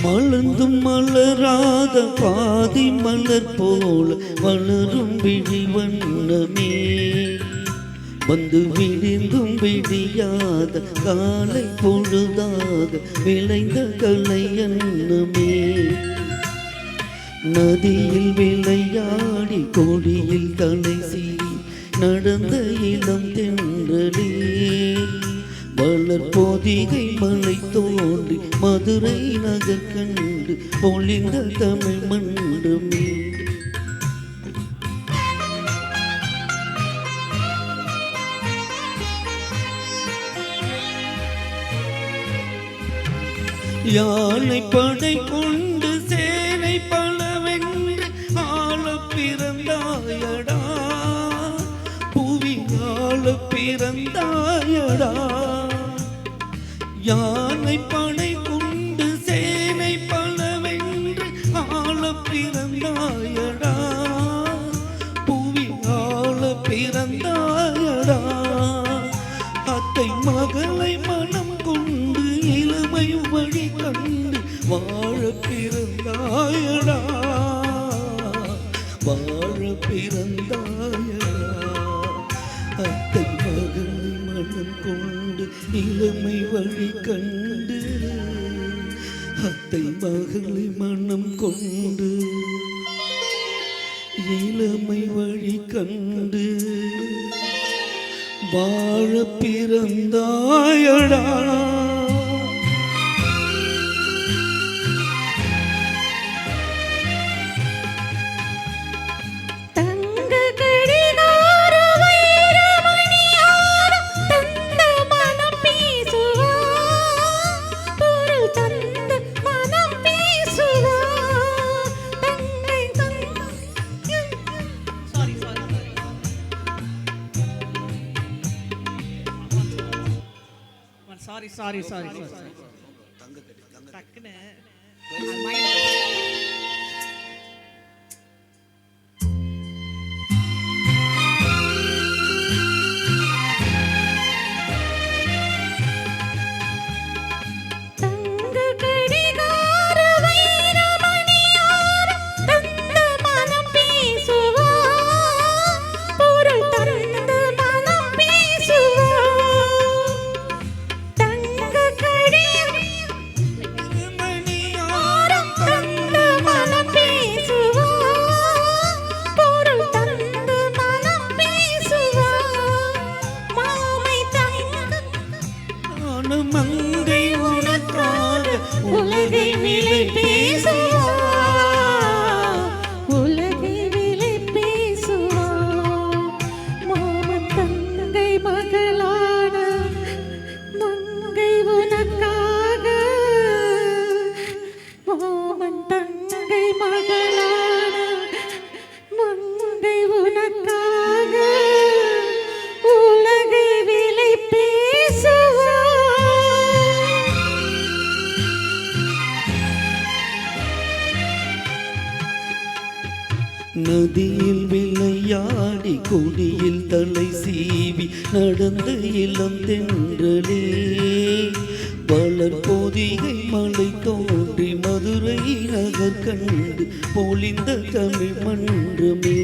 மலர்ந்தும் மலராத பாதி மலர் போல வளரும் விழி வண்ணமே வந்து விடிந்தும் விடியாத காலை பொழுதாக விளைந்த கலை எண்ணமே நதியில் விளையாடி கொடியில் தலை சீறி நடந்த இளம் தென்றலே வளர் பொதிகை மலை தோன்றி மதுரை நகர் கண்டு பொழிந்த தமிழ் மன்றமே யானை படை கொண்டு சேனை பலவென்று ஆள பிறந்தாயடா புவி ஆள பிறந்தாயடா யானை படை கொண்டு சேனை பலவென்று ஆள பிறந்தாயடா புவி ஆள பிறந்தாயடா அத்தை மகளை மனம் கொண்டு இளமை வழி கண்டு வாழ பிறந்தாயடா வாழ பிறந்தாயடா அத்தை மகளை மனம் கொண்டு இளமை வழி கண்டு அத்தை மகளை மனம் கொண்டு இளமை வழி கண்டு வாழ பிறந்தாயடா sorry டக்குன்னு மங்கை உனக்காக உலகை விலை பேசுவா உலகை விலை பேசுவா மாமன் தங்கை மகளான மங்கை உனக்காக மாமன் தங்கை மகளான மங்கை உனக்காக உலகை விலை பேசுவா நதியில் விளையாடி கொடியில் தலை சீவி நடந்த இளம் தென்றலே வளர் பொதிகை மலை தோன்றி மதுரை நகர் கண்டு பொழிந்த தமிழ் மன்றமே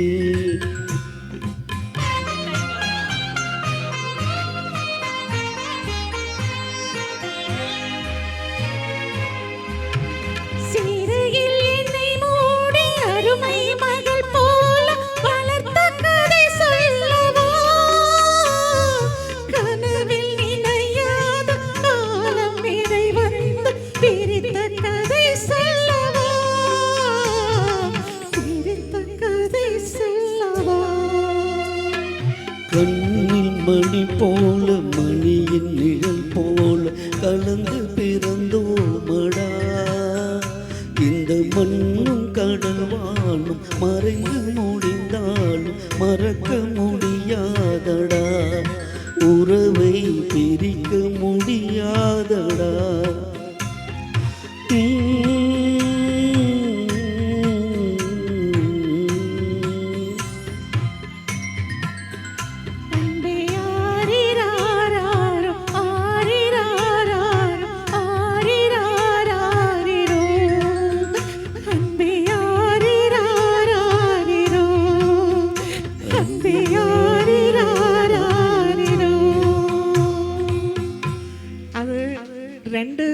கண்ணில் மணி போல மணியின் நிழல் போல கலந்து பிறந்தோமடா இந்த மண்ணும் கடல் வானும் மறைந்து முடிந்தாலும் மறக்க முடியாதடா உறவை பிரிக்க முடியாதடா அது ரெண்டு